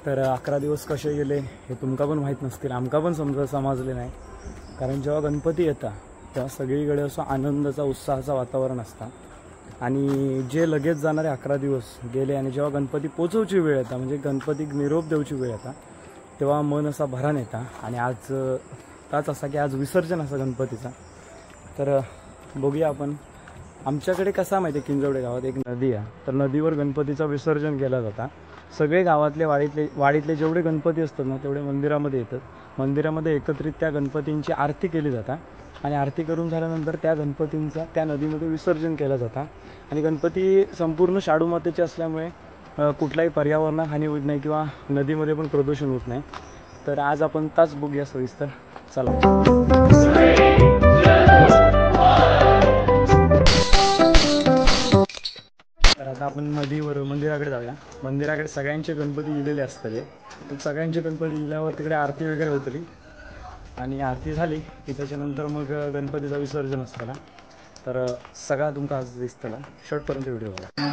तर 11 दिवस कसे गेले हे तुमका पण माहीत नसतील, आमका पण समजले नाही. कारण जेव्हा गणपती येतात तेव्हा सगळीकडे असं आनंदाचा उत्साहाचा वातावरण असतं. आणि जे लगेच जाणारे 11 दिवस गेले आणि जेव्हा गणपती पोचवची वेळ येता, म्हणजे गणपतीक निरोप देऊची वेळ येता, तेव्हा मन असा भरान येता. आणि आज ताच असा की आज विसर्जन असा गणपतीचा. तर बघूया आपण. आमच्याकडे कसा माहिती आहे, किंजवडे गावात एक नदी आहे, तर नदीवर गणपतीचं विसर्जन केला जाता. सगळे गावातले वाडीतले जेवढे गणपती असतात ना तेवढे मंदिरामध्ये येतात. मंदिरामध्ये एकत्रित त्या गणपतींची आरती केली जाता आणि आरती करून झाल्यानंतर त्या गणपतींचा त्या नदीमध्ये विसर्जन केलं जातं. आणि गणपती संपूर्ण शाडू मातेचे असल्यामुळे कुठलाही पर्यावरण हानी होत नाही किंवा नदीमध्ये पण प्रदूषण होत नाही. तर आज आपण ताच बघूया सविस्तर. चला. तर आता आपण नदीवर मंदिराकडे जाऊया. मंदिराकडे सगळ्यांचे गणपती लिहिलेले असतात. तर सगळ्यांचे गणपती लिहिल्यावर तिकडे आरती वगैरे होतली आणि आरती झाली की त्याच्यानंतर मग गणपतीचं विसर्जन असतं. तर सगळा तुमका आज दिसतला शेवटपर्यंत व्हिडिओ बघा.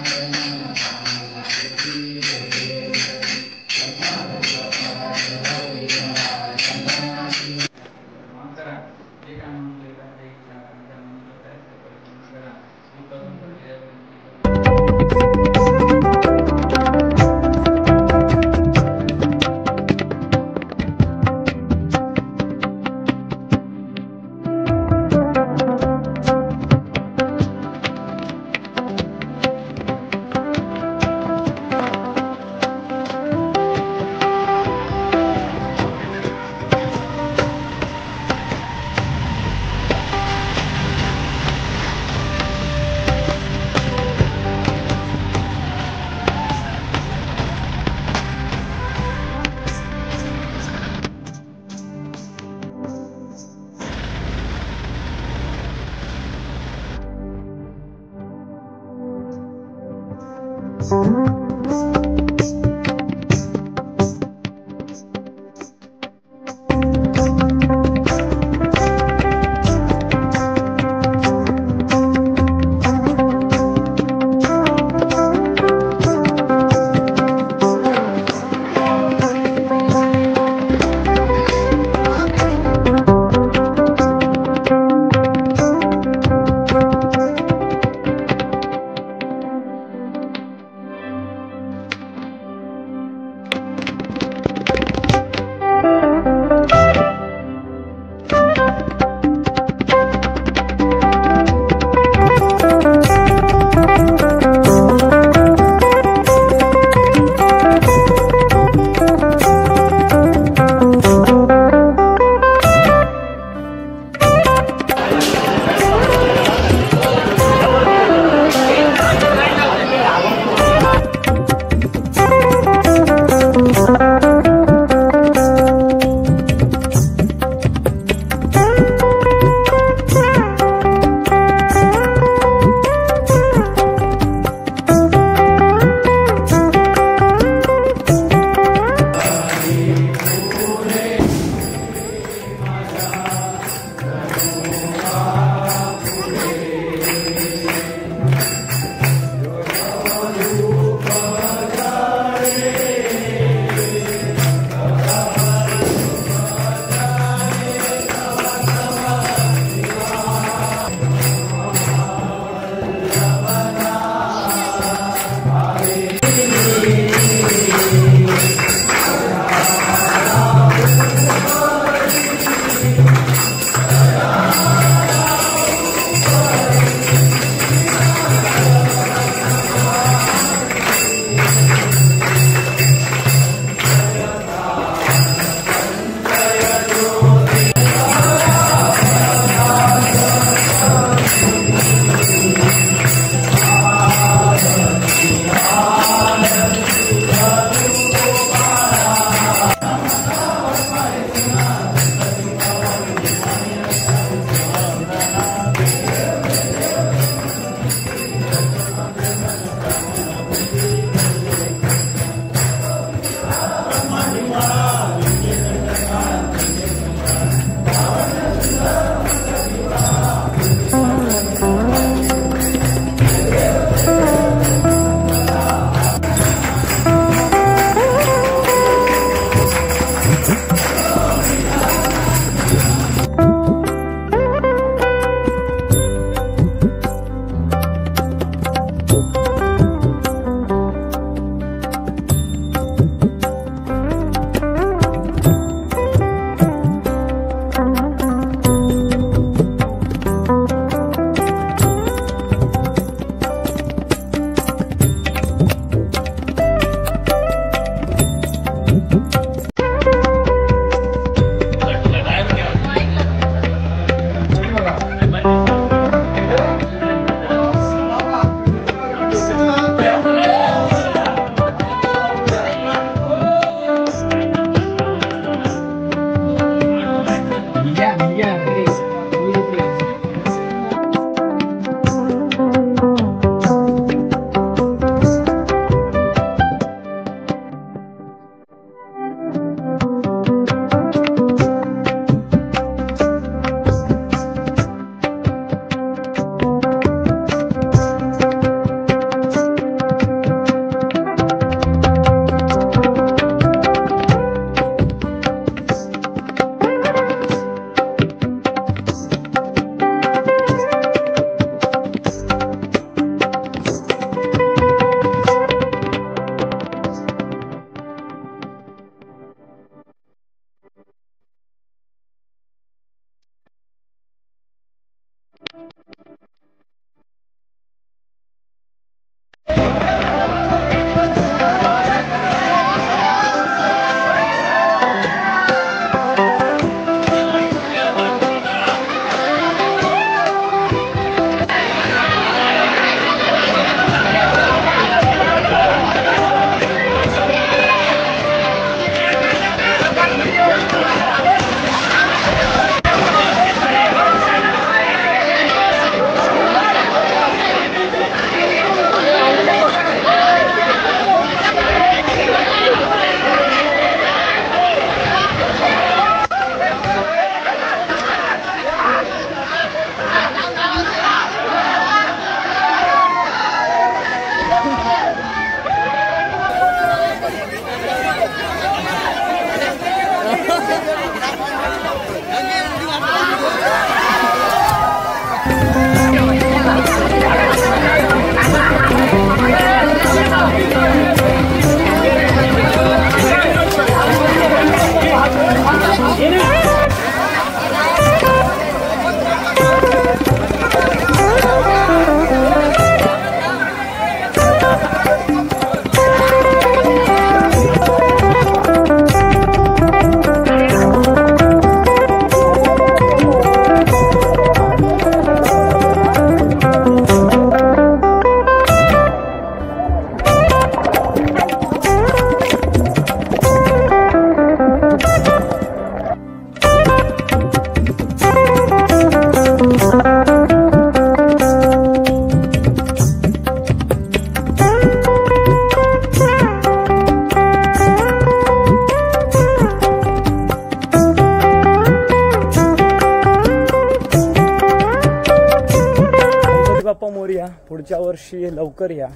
बाप्पा मोरया, पुढच्या वर्षी लवकर या.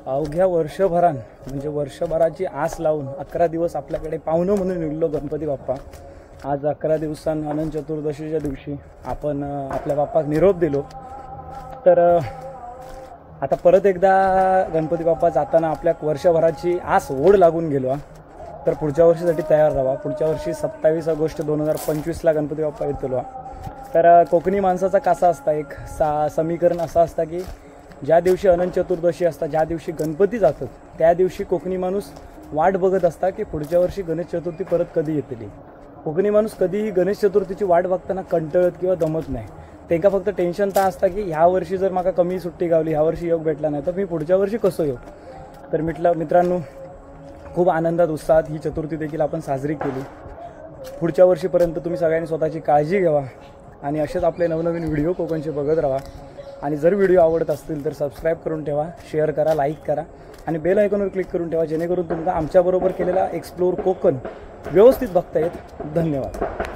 अवघ्या वर्षभरान म्हणजे वर्षभराची आस लावून 11 दिवस आपल्याकडे पाहुणं म्हणून निघलो गणपती बाप्पा. आज 11 दिवसांनी अनंत चतुर्दशीच्या दिवशी आपण आपल्या बाप्पाक निरोप दिलो. तर आता परत एकदा गणपती बाप्पा जाताना आपल्या वर्षभराची आस ओढ लागून गेलो. तर पुढच्या वर्षीसाठी तयार राहा. पुढच्या वर्षी 27 ऑगस्ट 2025ला गणपती बाप्पा येतलो. तर कोकणी माणसाचा कसा असता एक समीकरण असं असतं की ज्या दिवशी अनंत चतुर्दशी असता, ज्या दिवशी गणपती जातात, त्या दिवशी कोकणी माणूस वाट बघत असता की पुढच्या वर्षी गणेश चतुर्थी परत कधी येतली. कोकणी माणूस कधीही गणेश चतुर्थीची वाट बघताना कंटाळत किंवा दमत नाही. त्यांना फक्त टेन्शन तर असतं की ह्या वर्षी जर मला कमी सुट्टी गावली, ह्या वर्षी योग भेटला नाही तर मी पुढच्या वर्षी कसं येऊ. तर मित्रांनो, खूप आनंदात उत्साहात ही चतुर्थी देखील आपण साजरी केली. पुढच्या वर्षीपर्यंत तुम्ही सगळ्यांनी स्वतःची काळजी घ्यावा आणि असेच आपले नवनवीन व्हिडिओ कोकणचे बघत राहा. आणि जर व्हिडिओ आवडत असतील तर सबस्क्राईब करून ठेवा, शेअर करा, लाईक करा आणि बेल आयकॉनवर क्लिक करून ठेवा, जेणेकरून तुमचा आमच्याबरोबर केलेला एक्सप्लोर कोकण व्यवस्थित बघता येत. धन्यवाद.